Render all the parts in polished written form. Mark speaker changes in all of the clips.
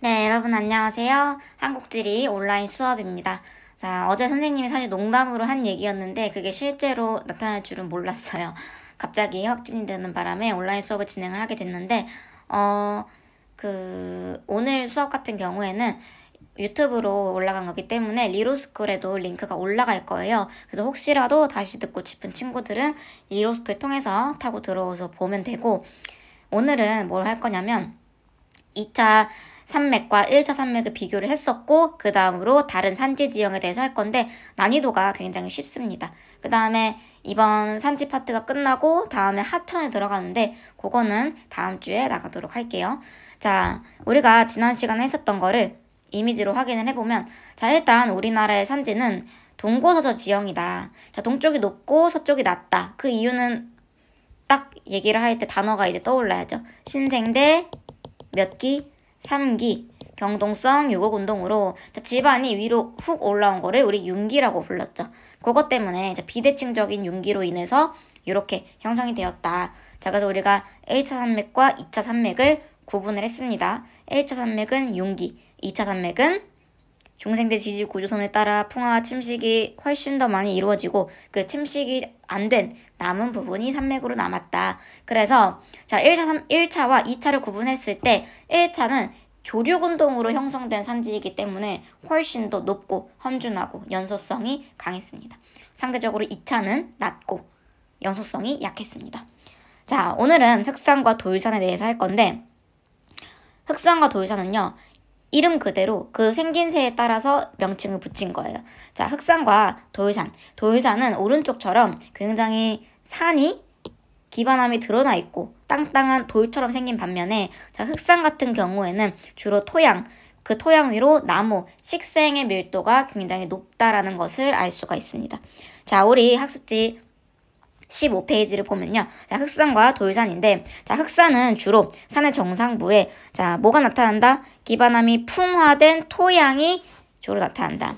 Speaker 1: 네, 여러분 안녕하세요. 한국지리 온라인 수업입니다. 자, 어제 선생님이 사실 농담으로 한 얘기였는데 그게 실제로 나타날 줄은 몰랐어요. 갑자기 확진이 되는 바람에 온라인 수업을 진행을 하게 됐는데, 오늘 수업 같은 경우에는 유튜브로 올라간 거기 때문에 리로스쿨에도 링크가 올라갈 거예요. 그래서 혹시라도 다시 듣고 싶은 친구들은 리로스쿨 통해서 타고 들어오서 보면 되고, 오늘은 뭘 할 거냐면 2차 산맥과 1차 산맥을 비교를 했었고 그 다음으로 다른 산지 지형에 대해서 할 건데 난이도가 굉장히 쉽습니다. 그 다음에 이번 산지 파트가 끝나고 다음에 하천에 들어가는데 그거는 다음 주에 나가도록 할게요. 자, 우리가 지난 시간에 했었던 거를 이미지로 확인을 해보면, 자, 일단 우리나라의 산지는 동고서저 지형이다. 자, 동쪽이 높고 서쪽이 낮다. 그 이유는 딱 얘기를 할 때 단어가 이제 떠올라야죠. 신생대 몇 기? 3기. 경동성 유곡운동으로 지반이 위로 훅 올라온 거를 우리 융기라고 불렀죠. 그것 때문에 비대칭적인 융기로 인해서 이렇게 형성이 되었다. 자, 그래서 우리가 1차 산맥과 2차 산맥을 구분을 했습니다. 1차 산맥은 융기, 2차 산맥은 중생대 지지 구조선을 따라 풍화와 침식이 훨씬 더 많이 이루어지고 그 침식이 안 된 남은 부분이 산맥으로 남았다. 그래서 자, 1차와 2차를 구분했을 때 1차는 조류운동으로 형성된 산지이기 때문에 훨씬 더 높고 험준하고 연소성이 강했습니다. 상대적으로 2차는 낮고 연소성이 약했습니다. 자, 오늘은 흑산과 돌산에 대해서 할 건데, 흑산과 돌산은요, 이름 그대로 그 생긴새에 따라서 명칭을 붙인 거예요. 자, 흑산과 돌산. 돌산은 오른쪽처럼 굉장히 산이 기반함이 드러나 있고 땅땅한 돌처럼 생긴 반면에, 자, 흑산 같은 경우에는 주로 토양, 그 토양 위로 나무, 식생의 밀도가 굉장히 높다라는 것을 알 수가 있습니다. 자, 우리 학습지 15페이지를 보면요. 자, 흑산과 돌산인데, 자, 흑산은 주로 산의 정상부에, 자, 뭐가 나타난다? 기반함이 풍화된 토양이 주로 나타난다.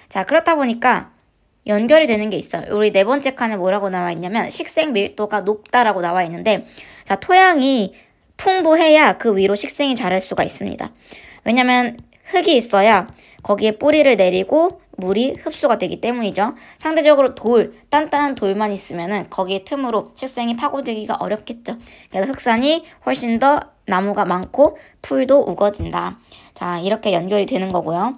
Speaker 1: 자, 그렇다 보니까 연결이 되는 게 있어요. 우리 네 번째 칸에 뭐라고 나와 있냐면 식생 밀도가 높다라고 나와 있는데, 자, 토양이 풍부해야 그 위로 식생이 자랄 수가 있습니다. 왜냐면 흙이 있어야 거기에 뿌리를 내리고 물이 흡수가 되기 때문이죠. 상대적으로 단단한 돌만 있으면은 거기에 틈으로 식생이 파고들기가 어렵겠죠. 그래서 흑산이 훨씬 더 나무가 많고 풀도 우거진다. 자, 이렇게 연결이 되는 거고요.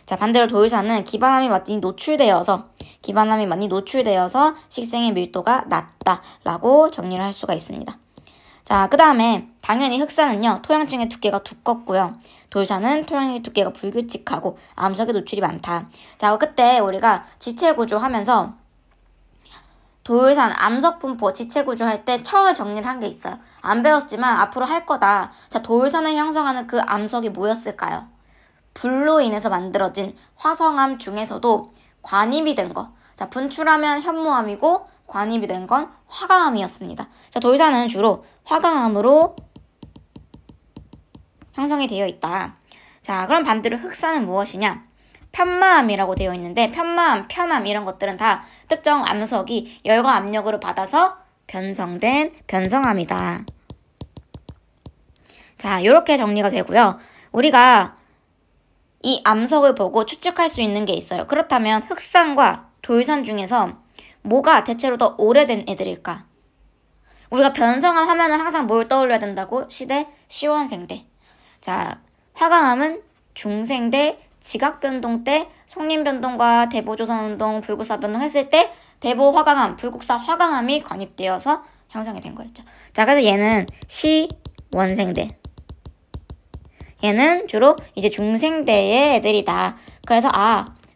Speaker 1: 자, 반대로 돌산은 기반함이 많이 노출되어서 식생의 밀도가 낮다라고 정리를 할 수가 있습니다. 자, 그 다음에 당연히 흑산은요, 토양층의 두께가 두껍고요. 돌산은 토양의 두께가 불규칙하고 암석의 노출이 많다. 자, 그때 우리가 지체구조 하면서 돌산, 암석 분포, 지체구조 할 때 처음에 정리를 한 게 있어요. 안 배웠지만 앞으로 할 거다. 자, 돌산을 형성하는 그 암석이 뭐였을까요? 불로 인해서 만들어진 화성암 중에서도 관입이 된 거. 자, 분출하면 현무암이고 관입이 된 건 화강암이었습니다. 자, 돌산은 주로 화강암으로 형성이 되어 있다. 자, 그럼 반대로 흑산은 무엇이냐? 편마암이라고 되어 있는데, 편마암, 편암 이런 것들은 다 특정 암석이 열과 압력으로 받아서 변성된 변성암이다. 자, 이렇게 정리가 되고요. 우리가 이 암석을 보고 추측할 수 있는 게 있어요. 그렇다면 흑산과 돌산 중에서 뭐가 대체로 더 오래된 애들일까? 우리가 변성암 하면은 항상 뭘 떠올려야 된다고? 시대 시원생대. 자, 화강암은 중생대, 지각변동 때 송림변동과 대보조선운동, 불국사변동 했을 때 대보 화강암, 불국사 화강암이 관입되어서 형성이 된 거였죠. 자, 그래서 얘는 시원생대. 얘는 주로 이제 중생대의 애들이다. 그래서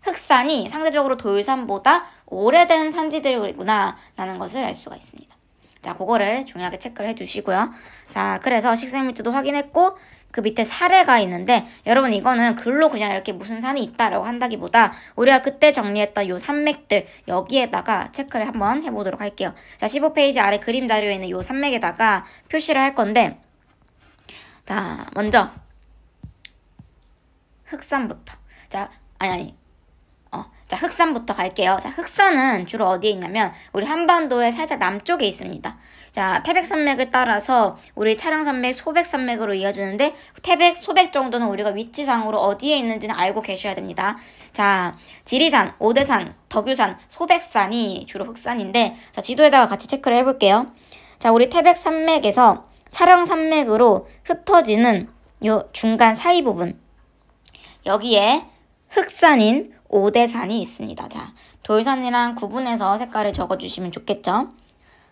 Speaker 1: 흑산이 상대적으로 돌산보다 오래된 산지들이구나 라는 것을 알 수가 있습니다. 자, 그거를 중요하게 체크를 해주시고요. 자, 그래서 식생밀도도 확인했고 그 밑에 사례가 있는데, 여러분 이거는 글로 그냥 이렇게 무슨 산이 있다라고 한다기보다 우리가 그때 정리했던 요 산맥들 여기에다가 체크를 한번 해보도록 할게요. 자, 15페이지 아래 그림 자료에 있는 요 산맥에다가 표시를 할 건데, 자, 먼저 흑산부터. 자, 자, 흑산부터 갈게요. 자, 흑산은 주로 어디에 있냐면 우리 한반도의 살짝 남쪽에 있습니다. 자, 태백산맥을 따라서 우리 차량산맥, 소백산맥으로 이어지는데 태백, 소백 정도는 우리가 위치상으로 어디에 있는지는 알고 계셔야 됩니다. 자, 지리산, 오대산, 덕유산, 소백산이 주로 흑산인데 자, 지도에다가 같이 체크를 해볼게요. 자, 우리 태백산맥에서 차량산맥으로 흩어지는 요 중간 사이 부분 여기에 흑산인 오대산이 있습니다. 자, 돌산이랑 구분해서 색깔을 적어주시면 좋겠죠.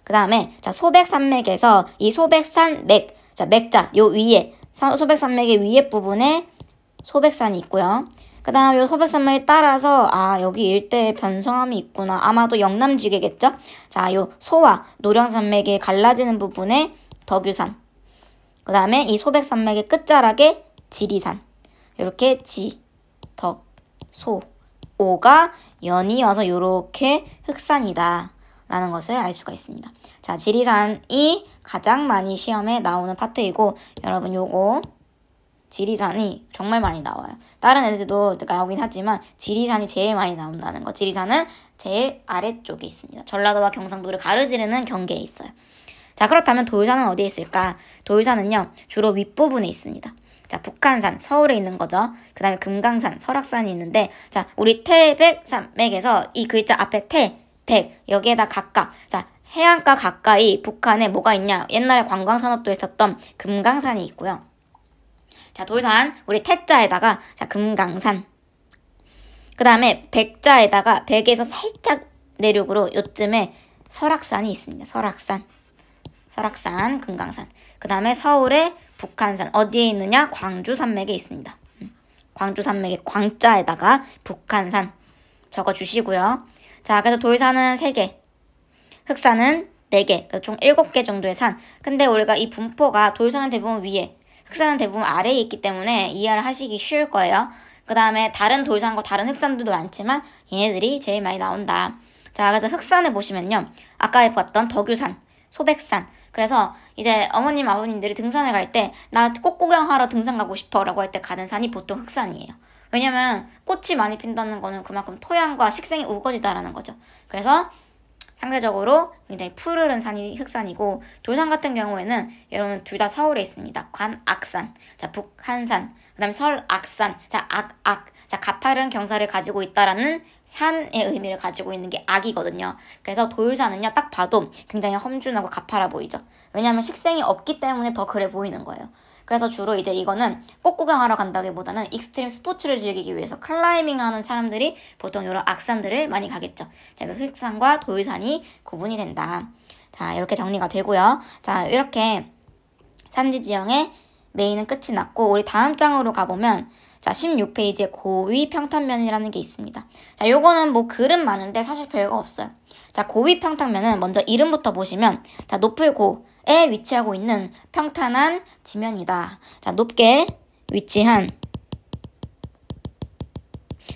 Speaker 1: 그 다음에 자, 소백산맥에서 이 소백산맥, 자, 맥자 요 위에 소백산맥의 위에 부분에 소백산이 있고요. 그 다음 요 소백산맥에 따라서 여기 일대에 변성함이 있구나. 아마도 영남지계겠죠. 자, 요 소와 노령산맥에 갈라지는 부분에 덕유산. 그 다음에 이 소백산맥의 끝자락에 지리산. 이렇게 지, 덕, 소, 오가 연이어서 이렇게 흑산이다 라는 것을 알 수가 있습니다. 자, 지리산이 가장 많이 시험에 나오는 파트이고 여러분 요거 지리산이 정말 많이 나와요. 다른 애들도 나오긴 하지만 지리산이 제일 많이 나온다는 거. 지리산은 제일 아래쪽에 있습니다. 전라도와 경상도를 가로지르는 경계에 있어요. 자, 그렇다면 돌산은 어디에 있을까? 돌산은요 주로 윗부분에 있습니다. 자, 북한산, 서울에 있는 거죠. 그 다음에 금강산, 설악산이 있는데 자, 우리 태백산맥에서 이 글자 앞에 태, 백 여기에다 각각 자, 해안가 가까이 북한에 뭐가 있냐? 옛날에 관광산업도 했었던 금강산이 있고요. 자, 돌산 우리 태자에다가 자, 금강산. 그 다음에 백자에다가 백에서 살짝 내륙으로 요쯤에 설악산이 있습니다. 설악산, 금강산. 그 다음에 서울에 북한산 어디에 있느냐? 광주산맥에 있습니다. 광주산맥의 광자에다가 북한산 적어주시고요. 자, 그래서 돌산은 3개, 흑산은 4개, 그래서 총 7개 정도의 산. 근데 우리가 이 분포가 돌산은 대부분 위에, 흑산은 대부분 아래에 있기 때문에 이해를 하시기 쉬울 거예요. 그 다음에 다른 돌산과 다른 흑산들도 많지만 얘네들이 제일 많이 나온다. 자, 그래서 흑산을 보시면요. 아까 봤던 덕유산, 소백산. 그래서 이제 어머님, 아버님들이 등산을 갈 때 나 꽃 구경하러 등산 가고 싶어 라고 할 때 가는 산이 보통 흑산이에요. 왜냐면 꽃이 많이 핀다는 거는 그만큼 토양과 식생이 우거지다라는 거죠. 그래서 상대적으로 굉장히 푸르른 산이 흑산이고 돌산 같은 경우에는 여러분 둘 다 서울에 있습니다. 관악산, 자, 북한산, 그 다음에 설악산, 자, 자, 가파른 경사를 가지고 있다라는 산의 의미를 가지고 있는 게 악이거든요. 그래서 돌산은요, 딱 봐도 굉장히 험준하고 가파라 보이죠. 왜냐하면 식생이 없기 때문에 더 그래 보이는 거예요. 그래서 주로 이제 이거는 꽃 구경하러 간다기보다는 익스트림 스포츠를 즐기기 위해서 클라이밍 하는 사람들이 보통 이런 악산들을 많이 가겠죠. 그래서 흑산과 돌산이 구분이 된다. 자, 이렇게 정리가 되고요. 자, 이렇게 산지 지형의 메인은 끝이 났고 우리 다음 장으로 가보면 자, 16페이지에 고위 평탄면이라는 게 있습니다. 자, 요거는 뭐 글은 많은데 사실 별거 없어요. 자, 고위 평탄면은 먼저 이름부터 보시면 자, 높을 고에 위치하고 있는 평탄한 지면이다. 자, 높게 위치한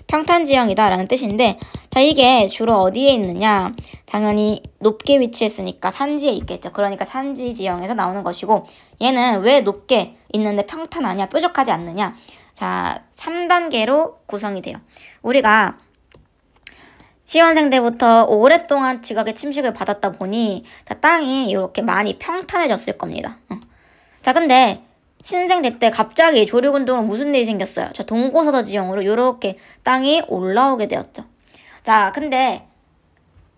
Speaker 1: 평탄지형이다 라는 뜻인데 자, 이게 주로 어디에 있느냐? 당연히 높게 위치했으니까 산지에 있겠죠. 그러니까 산지 지형에서 나오는 것이고 얘는 왜 높게 있는데 평탄하냐? 뾰족하지 않느냐? 자, 3단계로 구성이 돼요. 우리가 시원생 때부터 오랫동안 지각의 침식을 받았다 보니 자, 땅이 이렇게 많이 평탄해졌을 겁니다. 자, 근데 신생대 때 갑자기 조류운동으로 무슨 일이 생겼어요? 자, 동고서더 지형으로 이렇게 땅이 올라오게 되었죠. 자, 근데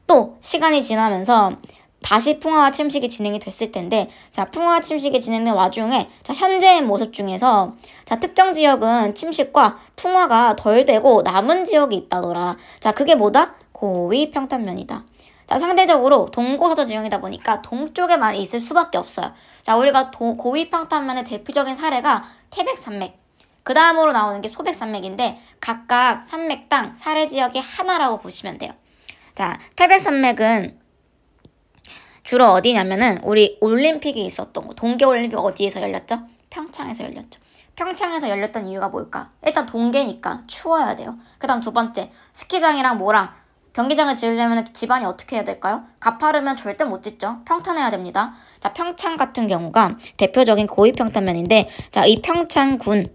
Speaker 1: 또 시간이 지나면서 다시 풍화와 침식이 진행이 됐을 텐데 자, 풍화와 침식이 진행된 와중에 자, 현재의 모습 중에서 자, 특정 지역은 침식과 풍화가 덜 되고 남은 지역이 있다더라. 자, 그게 뭐다? 고위 평탄면이다. 자, 상대적으로 동고서더 지형이다 보니까 동쪽에 많이 있을 수밖에 없어요. 자, 우리가 고위 평탄면의 대표적인 사례가 태백산맥, 그 다음으로 나오는 게 소백산맥인데 각각 산맥당 사례 지역의 하나라고 보시면 돼요. 자, 태백산맥은 주로 어디냐면은 우리 올림픽이 있었던 곳, 동계올림픽 어디에서 열렸죠? 평창에서 열렸죠. 평창에서 열렸던 이유가 뭘까? 일단 동계니까 추워야 돼요. 그 다음 두 번째, 스키장이랑 뭐랑 경기장을 지으려면 집안이 어떻게 해야 될까요? 가파르면 절대 못 짓죠. 평탄해야 됩니다. 자, 평창 같은 경우가 대표적인 고위평탄면인데 자, 이 평창군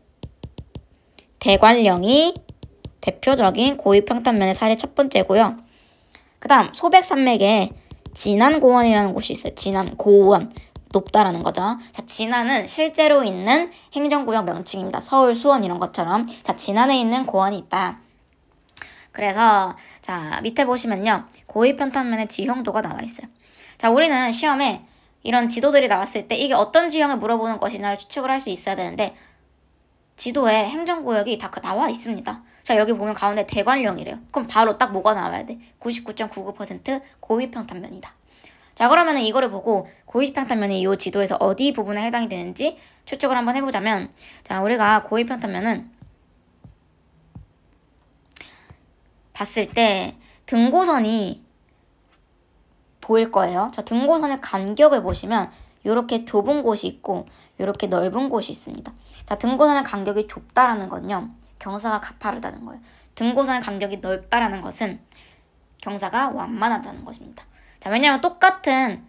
Speaker 1: 대관령이 대표적인 고위평탄면의 사례 첫 번째고요. 그 다음 소백산맥에 진안고원이라는 곳이 있어요. 진안고원. 높다라는 거죠. 자, 진안은 실제로 있는 행정구역 명칭입니다. 서울, 수원 이런 것처럼. 자, 진안에 있는 고원이 있다. 그래서 자, 밑에 보시면요. 고위평탄면의 지형도가 나와 있어요. 자, 우리는 시험에 이런 지도들이 나왔을 때 이게 어떤 지형을 물어보는 것이냐를 추측을 할 수 있어야 되는데 지도에 행정구역이 다 나와 있습니다. 자, 여기 보면 가운데 대관령이래요. 그럼 바로 딱 뭐가 나와야 돼? 99.99% 고위평탄면이다. 자, 그러면은 이거를 보고 고위평탄면이 이 지도에서 어디 부분에 해당이 되는지 추측을 한번 해보자면, 자, 우리가 고위평탄면은 봤을 때 등고선이 보일 거예요. 자, 등고선의 간격을 보시면 이렇게 좁은 곳이 있고 이렇게 넓은 곳이 있습니다. 자, 등고선의 간격이 좁다라는 건요, 경사가 가파르다는 거예요. 등고선의 간격이 넓다라는 것은 경사가 완만하다는 것입니다. 자, 왜냐하면 똑같은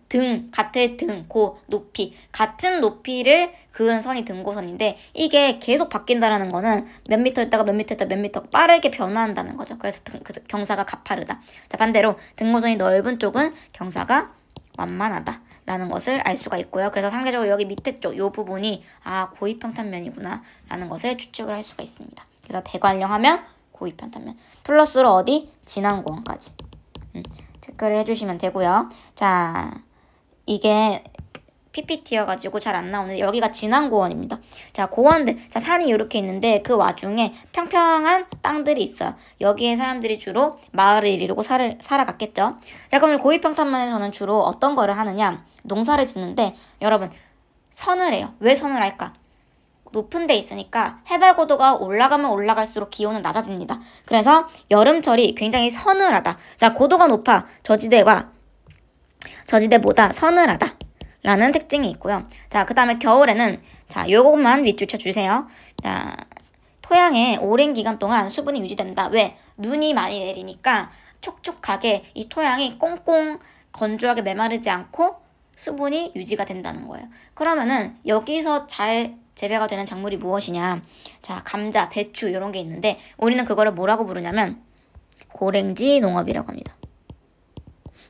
Speaker 1: 같은 등, 높이, 같은 높이를 그은 선이 등고선인데 이게 계속 바뀐다라는 거는 몇 미터 있다가 몇 미터 있다가 몇 미터 빠르게 변화한다는 거죠. 그래서 경사가 가파르다. 자, 반대로 등고선이 넓은 쪽은 경사가 완만하다라는 것을 알 수가 있고요. 그래서 상대적으로 여기 밑에 쪽, 이 부분이 고위평탄면이구나 라는 것을 추측을 할 수가 있습니다. 그래서 대관령 하면 고위평탄면. 플러스로 어디? 진안고원까지. 체크를 해주시면 되고요. 자, 이게 PPT여가지고 잘 안 나오는데 여기가 진안고원입니다. 자, 고원들, 자, 산이 이렇게 있는데 그 와중에 평평한 땅들이 있어요. 여기에 사람들이 주로 마을을 이루고 살아갔겠죠. 자, 그럼 고위평탄면에서는 주로 어떤 거를 하느냐? 농사를 짓는데 여러분 선을 해요. 왜 선을 할까? 높은 데 있으니까 해발 고도가 올라가면 올라갈수록 기온은 낮아집니다. 그래서 여름철이 굉장히 서늘하다. 자, 고도가 높아 저지대보다 서늘하다 라는 특징이 있고요. 자, 그 다음에 겨울에는 자, 요것만 밑줄 쳐주세요. 자, 토양에 오랜 기간 동안 수분이 유지된다. 왜? 눈이 많이 내리니까 촉촉하게 이 토양이 꽁꽁 건조하게 메마르지 않고 수분이 유지가 된다는 거예요. 그러면은 여기서 잘 재배가 되는 작물이 무엇이냐? 자, 감자, 배추 이런 게 있는데 우리는 그거를 뭐라고 부르냐면 고랭지 농업이라고 합니다.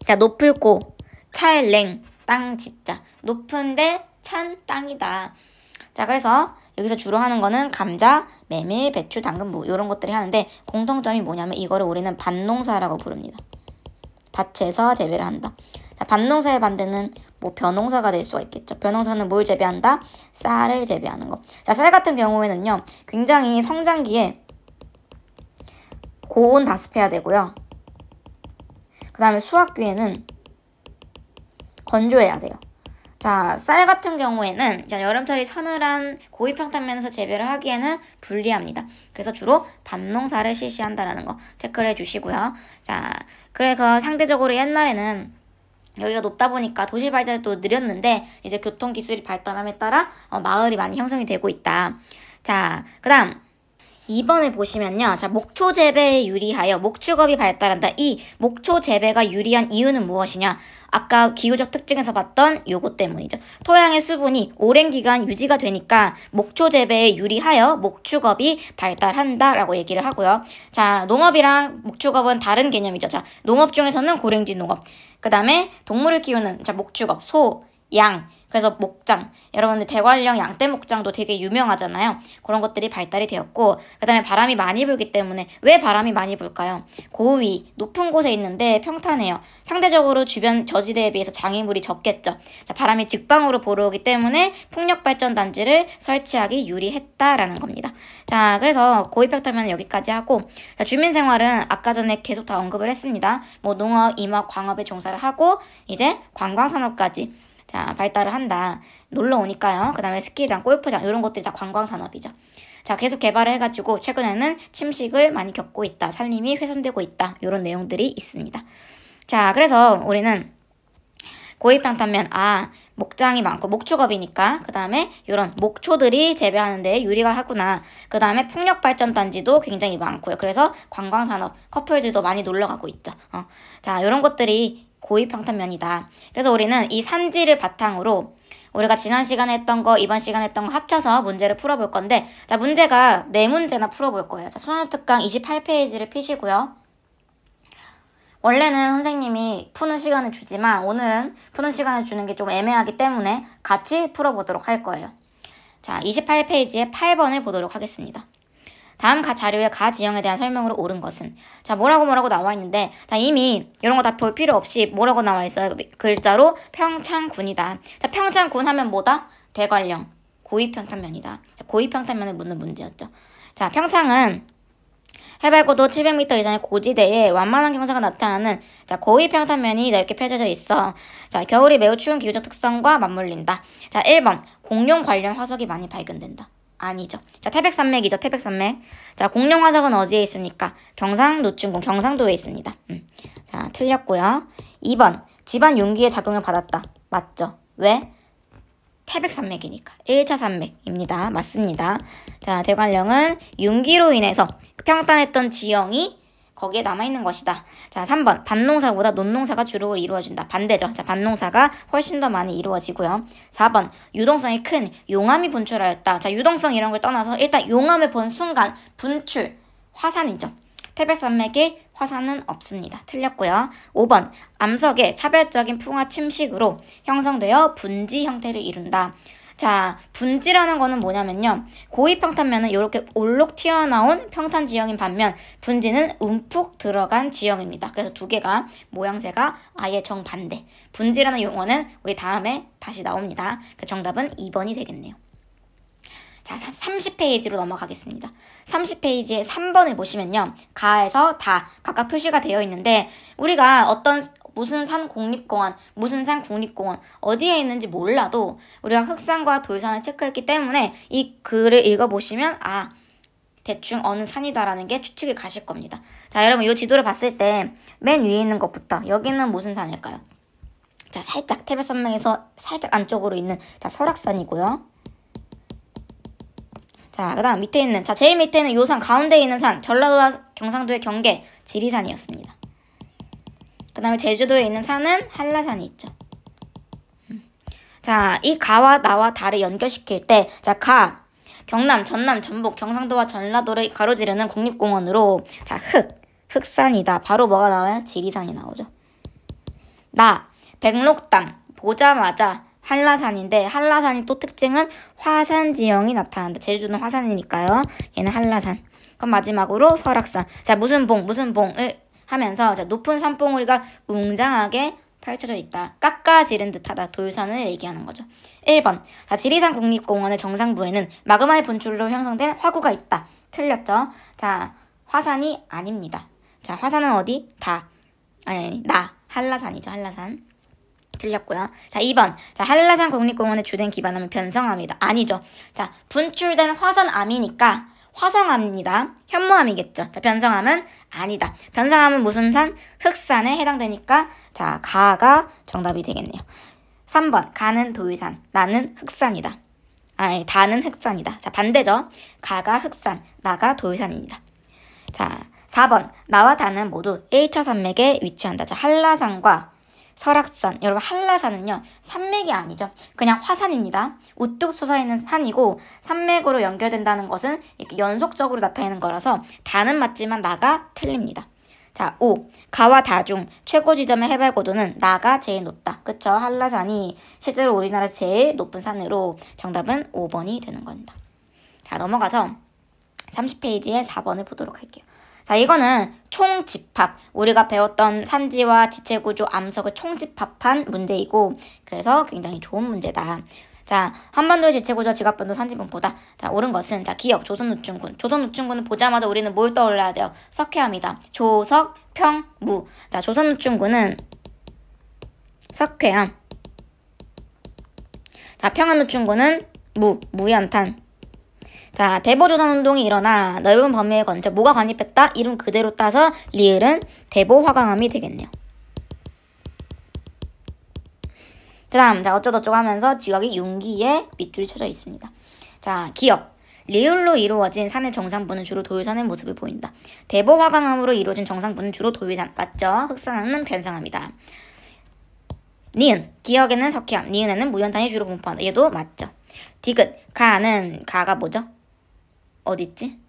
Speaker 1: 자, 높을고 찰랭 땅 짓자. 높은데 찬 땅이다. 자, 그래서 여기서 주로 하는 거는 감자, 메밀, 배추, 당근, 무 이런 것들이 하는데 공통점이 뭐냐면 이거를 우리는 밭농사라고 부릅니다. 밭에서 재배를 한다. 자, 밭농사의 반대는 뭐 벼농사가 될 수가 있겠죠. 벼농사는 뭘 재배한다? 쌀을 재배하는 거. 자, 쌀 같은 경우에는요, 굉장히 성장기에 고온 다습해야 되고요. 그 다음에 수확기에는 건조해야 돼요. 자, 쌀 같은 경우에는 여름철이 서늘한 고위평탄면에서 재배를 하기에는 불리합니다. 그래서 주로 밭농사를 실시한다라는 거 체크를 해주시고요. 자, 그래서 상대적으로 옛날에는 여기가 높다 보니까 도시 발달도 느렸는데 이제 교통기술이 발달함에 따라 마을이 많이 형성이 되고 있다. 자, 그 다음 2번을 보시면요. 자, 목초 재배에 유리하여 목축업이 발달한다. 이 목초 재배가 유리한 이유는 무엇이냐? 아까 기후적 특징에서 봤던 요거 때문이죠. 토양의 수분이 오랜 기간 유지가 되니까 목초 재배에 유리하여 목축업이 발달한다라고 얘기를 하고요. 자, 농업이랑 목축업은 다른 개념이죠. 자, 농업 중에서는 고랭지 농업. 그 다음에 동물을 키우는 자, 목축업, 소, 양. 그래서 목장, 여러분들 대관령 양떼 목장도 되게 유명하잖아요. 그런 것들이 발달이 되었고, 그 다음에 바람이 많이 불기 때문에 왜 바람이 많이 불까요? 고위, 높은 곳에 있는데 평탄해요. 상대적으로 주변 저지대에 비해서 장애물이 적겠죠. 자, 바람이 직방으로 불어오기 때문에 풍력발전단지를 설치하기 유리했다라는 겁니다. 자, 그래서 고위평탄면은 여기까지 하고, 자, 주민생활은 아까 전에 계속 다 언급을 했습니다. 뭐 농업, 임업, 광업에 종사를 하고 이제 관광산업까지 자, 발달을 한다. 놀러 오니까요. 그 다음에 스키장, 골프장 이런 것들이 다 관광산업이죠. 자, 계속 개발을 해가지고 최근에는 침식을 많이 겪고 있다. 산림이 훼손되고 있다. 이런 내용들이 있습니다. 자, 그래서 우리는 고위평탄면, 목장이 많고 목축업이니까 그 다음에 이런 목초들이 재배하는 데 유리가 하구나. 그 다음에 풍력발전단지도 굉장히 많고요. 그래서 관광산업, 커플들도 많이 놀러가고 있죠. 자, 이런 것들이 고위평탄면이다. 그래서 우리는 이 산지를 바탕으로 우리가 지난 시간에 했던 거, 이번 시간에 했던 거 합쳐서 문제를 풀어볼 건데, 자, 문제가 4문제나 풀어볼 거예요. 자, 수능특강 28페이지를 펴시고요. 원래는 선생님이 푸는 시간을 주지만 오늘은 푸는 시간을 주는 게 좀 애매하기 때문에 같이 풀어보도록 할 거예요. 자, 28페이지에 8번을 보도록 하겠습니다. 다음 자료의 가 지형에 대한 설명으로 옳은 것은, 자, 뭐라고 나와 있는데, 자, 이미 이런 거 다 볼 필요 없이 뭐라고 나와 있어요. 글자로 평창군이다. 자, 평창군 하면 뭐다? 대관령, 고위평탄면이다. 자, 고위평탄면을 묻는 문제였죠. 자, 평창은 해발고도 700m 이상의 고지대에 완만한 경사가 나타나는, 자, 고위평탄면이 넓게 펼쳐져 있어. 자, 겨울이 매우 추운 기후적 특성과 맞물린다. 자, 1번 공룡 관련 화석이 많이 발견된다. 아니죠. 자, 태백산맥이죠. 태백산맥. 자, 공룡 화석은 어디에 있습니까? 경상노충군 경상도에 있습니다. 자, 틀렸고요. 2번 집안 융기의 작용을 받았다. 맞죠. 왜? 태백산맥이니까. 1차 산맥입니다. 맞습니다. 자, 대관령은 융기로 인해서 평탄했던 지형이 거기에 남아있는 것이다. 자, 3번 밭농사보다 논농사가 주로 이루어진다. 반대죠. 자, 밭농사가 훨씬 더 많이 이루어지고요. 4번 유동성이 큰 용암이 분출하였다. 자, 유동성 이런 걸 떠나서 일단 용암을 본 순간 분출, 화산이죠. 태백산맥에 화산은 없습니다. 틀렸고요. 5번 암석의 차별적인 풍화 침식으로 형성되어 분지 형태를 이룬다. 자, 분지라는 거는 뭐냐면요. 고위평탄면은 이렇게 올록 튀어나온 평탄 지형인 반면 분지는 움푹 들어간 지형입니다. 그래서 두 개가 모양새가 아예 정반대. 분지라는 용어는 우리 다음에 다시 나옵니다. 그 정답은 2번이 되겠네요. 자, 30페이지로 넘어가겠습니다. 30페이지에 3번을 보시면요. 가에서 다 각각 표시가 되어 있는데 우리가 무슨 산 국립공원, 무슨 산 국립공원 어디에 있는지 몰라도 우리가 흑산과 돌산을 체크했기 때문에 이 글을 읽어보시면 아, 대충 어느 산이다라는 게 추측이 가실 겁니다. 자, 여러분 이 지도를 봤을 때 맨 위에 있는 것부터 여기는 무슨 산일까요? 자, 살짝 태백산맥에서 살짝 안쪽으로 있는 자, 설악산이고요. 자, 그 다음 밑에 있는, 자, 제일 밑에는 요 산, 가운데 있는 산, 전라도와 경상도의 경계, 지리산이었습니다. 그 다음에 제주도에 있는 산은 한라산이 있죠. 자, 이 가와 나와 다를 연결시킬 때, 자, 가, 경남, 전남, 전북, 경상도와 전라도를 가로지르는 국립공원으로, 자, 흑산이다. 바로 뭐가 나와요? 지리산이 나오죠. 나, 백록담, 보자마자 한라산인데 한라산이 또 특징은 화산 지형이 나타난다. 제주도는 화산이니까요. 얘는 한라산. 그럼 마지막으로 설악산. 자, 무슨 봉을 하면서 자, 높은 산봉우리가 웅장하게 펼쳐져 있다. 깎아지른 듯하다. 돌산을 얘기하는 거죠. 1번. 자, 지리산 국립공원의 정상부에는 마그마의 분출로 형성된 화구가 있다. 틀렸죠? 자, 화산이 아닙니다. 자, 화산은 어디? 한라산이죠. 한라산. 틀렸고요. 자, 2번. 자, 한라산 국립공원의 주된 기반암은 변성암이다. 아니죠. 자, 분출된 화산암이니까 화성암입니다. 현무암이겠죠. 자, 변성암은 아니다. 변성암은 무슨 산? 흑산에 해당되니까 자, 가가 정답이 되겠네요. 3번. 가는 돌산, 나는 흑산이다. 다는 흑산이다. 자, 반대죠. 가가 흑산, 나가 돌산입니다. 자, 4번. 나와 다는 모두 1차 산맥에 위치한다. 자, 한라산과 설악산. 여러분, 한라산은요, 산맥이 아니죠. 그냥 화산입니다. 우뚝 솟아있는 산이고 산맥으로 연결된다는 것은 이렇게 연속적으로 나타내는 거라서 다는 맞지만 나가 틀립니다. 자, 5. 가와 다 중 최고 지점의 해발 고도는 나가 제일 높다. 그쵸? 한라산이 실제로 우리나라에서 제일 높은 산으로 정답은 5번이 되는 겁니다. 자, 넘어가서 30페이지에 4번을 보도록 할게요. 자, 이거는 총집합. 우리가 배웠던 산지와 지체구조 암석을 총집합한 문제이고 그래서 굉장히 좋은 문제다. 자, 한반도의 지체구조와 지각변도 산지분포다. 자, 옳은 것은 자, 기억, 조선노충군. 조선노충군은 보자마자 우리는 뭘 떠올려야 돼요? 석회암이다. 조석, 평, 무. 자, 조선노충군은 석회암. 자, 평안노충군은 무연탄. 자, 대보조선운동이 일어나 넓은 범위에 걸쳐 뭐가 관입했다? 이름 그대로 따서 리을은 대보화강암이 되겠네요. 그 다음, 자, 어쩌고저쩌고 하면서 지각이 융기에 밑줄이 쳐져 있습니다. 자, 기억. 리을로 이루어진 산의 정상부는 주로 돌산의 모습을 보인다. 대보화강암으로 이루어진 정상부는 주로 돌산. 맞죠? 흑산암은 변성암이다. 니은, 기억에는 석회암, 니은에는 무연탄이 주로 분포한다. 얘도 맞죠. 디귿, 가는, 가가 뭐죠? 어딨지?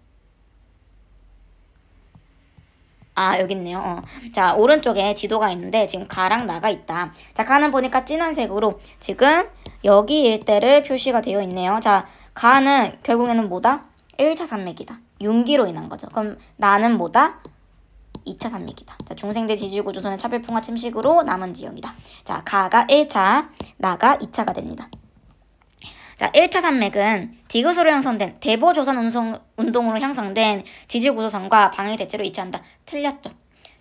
Speaker 1: 아, 여기 있네요. 자, 오른쪽에 지도가 있는데 지금 가랑 나가 있다. 자, 가는 보니까 진한 색으로 지금 여기 일대를 표시가 되어 있네요. 자, 가는 결국에는 뭐다? 1차 산맥이다. 융기로 인한 거죠. 그럼 나는 뭐다? 2차 산맥이다. 자, 중생대 지질구조선의 차별풍화 침식으로 남은 지형이다. 자, 가가 1차, 나가 2차가 됩니다. 자, 1차 산맥은 디귿으로 형성된 대보조선 운동으로 형성된 지질구조선과 방향이 대체로 일치한다. 틀렸죠.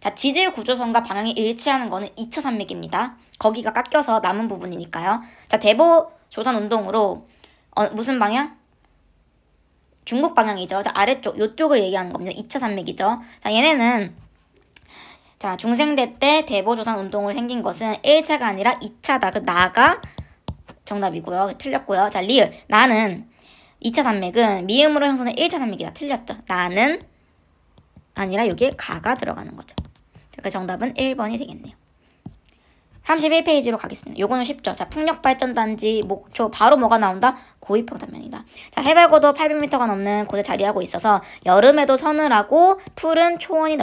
Speaker 1: 자, 지질구조선과 방향이 일치하는 거는 2차 산맥입니다. 거기가 깎여서 남은 부분이니까요. 자, 대보조선 운동으로 무슨 방향? 중국 방향이죠. 자, 아래쪽, 요쪽을 얘기하는 겁니다. 2차 산맥이죠. 자, 얘네는 자, 중생대 때 대보조선 운동으로 생긴 것은 1차가 아니라 2차다. 그 나가 정답이고요. 틀렸고요. 자, 리을. 나는 2차 산맥은 미음으로 형성된 1차 산맥이다. 틀렸죠. 나는 아니라 여기에 가가 들어가는 거죠. 그 정답은 1번이 되겠네요. 31페이지로 가겠습니다. 요거는 쉽죠. 자, 풍력발전단지, 목초, 바로 뭐가 나온다? 고위평탄면이다. 자, 해발고도 800m가 넘는 곳에 자리하고 있어서 여름에도 서늘하고 푸른 초원이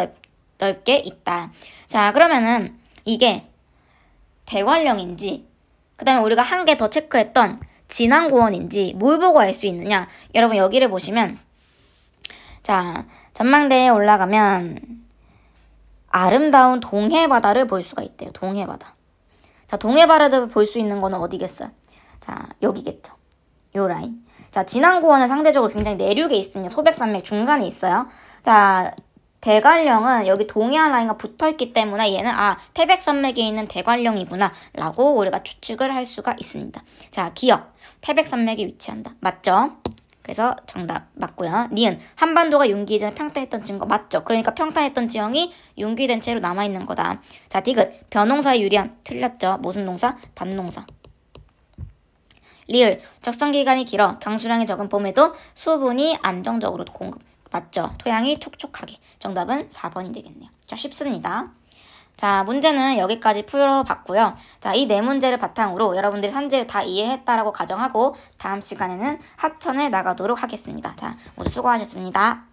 Speaker 1: 넓게 있다. 자, 그러면은 이게 대관령인지 그 다음에 우리가 한 개 더 체크했던 진안고원인지 뭘 보고 알 수 있느냐. 여러분 여기를 보시면 자, 전망대에 올라가면 아름다운 동해바다를 볼 수가 있대요. 동해바다. 자, 동해바다를 볼 수 있는 거는 어디겠어요? 자, 여기겠죠. 요 라인. 자, 진안고원은 상대적으로 굉장히 내륙에 있습니다. 소백산맥 중간에 있어요. 자, 대관령은 여기 동해안 라인과 붙어있기 때문에 얘는 태백산맥에 있는 대관령이구나 라고 우리가 추측을 할 수가 있습니다. 자, 기억. 태백산맥에 위치한다. 맞죠? 그래서 정답 맞고요. 니은. 한반도가 융기 전에 평탄했던 증거 맞죠? 그러니까 평탄했던 지형이 융기된 채로 남아있는 거다. 자, 디귿. 벼농사에 유리한. 틀렸죠? 무슨 농사? 밭농사. 리을. 적성기간이 길어 강수량이 적은 봄에도 수분이 안정적으로 공급. 맞죠? 토양이 촉촉하게. 정답은 4번이 되겠네요. 자, 쉽습니다. 자, 문제는 여기까지 풀어봤고요. 자, 이 네 문제를 바탕으로 여러분들이 산지를 다 이해했다라고 가정하고 다음 시간에는 하천을 나가도록 하겠습니다. 자, 모두 수고하셨습니다.